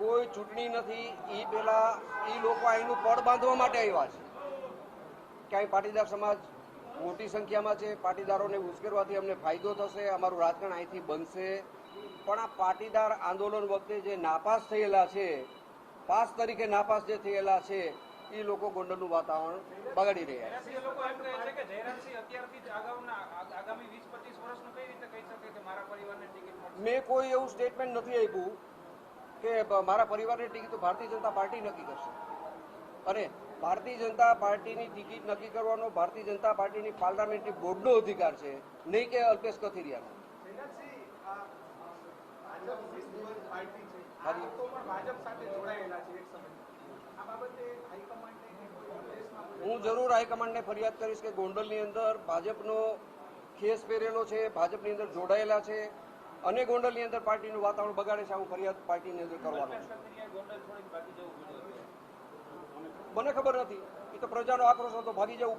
કોઈ ચૂંટણી નથી. એ પેલા એ લોકો અહીંનું પડ બાંધવા માટે આવ્યા છે. ક્યાંય પાટીદાર સમાજ મોટી સંખ્યામાં છે. પાટીદારોને ઉશ્કેરવાથી અમને ફાયદો થશે, અમારું રાજકારણ અહીંથી બનશે. પણ આ પાટીદાર આંદોલન વખતે જે નાપાસ થયેલા છે, પાસ તરીકે નાપાસ જે થયેલા છે, એ લોકો ગોંડલનું વાતાવરણ બગાડી રહ્યા છે. મેં કોઈ એવું સ્ટેટમેન્ટ નથી આપ્યું કે મારા પરિવારની ટિકિટ તો ભારતીય જનતા પાર્ટી નક્કી કરશે. અને ભારતીય જનતા પાર્ટીની ટિકિટ નક્કી કરવાનો ભારતીય જનતા પાર્ટીની પાર્લામેન્ટરી બોર્ડનો અધિકાર છે, નહીં કે અલ્પેશ કથિરિયાનો. હું જરૂર હાઈકમાન્ડને ફરિયાદ કરીશ કે ગોંડલની અંદર ભાજપનો ખેસ પહેરેલો છે, ભાજપની અંદર જોડાયેલા છે અને ગોંડલની અંદર પાર્ટીનું વાતાવરણ બગાડે છે. હું ફરિયાદ પાર્ટીની અંદર કરવાનો છું. મને ખબર નથી. એ તો પ્રજાનો આક્રોશ હતો, ભાગી જવું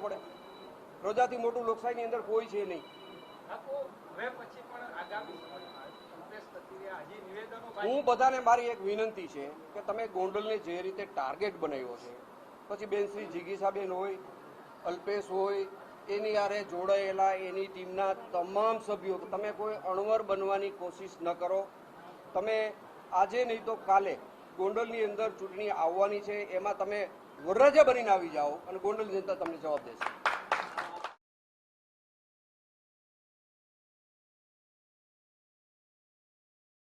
પડે. પ્રજાથી મોટું લોકશાહીની અંદર કોઈ છે નહીં. હું બધાને મારી એક વિનંતી છે કે તમે ગોંડલને જે રીતે ટાર્ગેટ બનાવ્યો છે, પછી બેન શ્રી જીગીસાબેન હોય, અલ્પેશ હોય, એની આરે જોડાયેલા એની ટીમના તમામ સભ્યો, તમે કોઈ અણવર બનવાની કોશિશ ન કરો. તમે આજે નહીં તો કાલે ગોંડલની અંદર ચૂંટણી આવવાની છે, એમાં તમે વરરાજા બનીને આવી જાઓ અને ગોંડલ જનતા તમને જવાબ દેશે.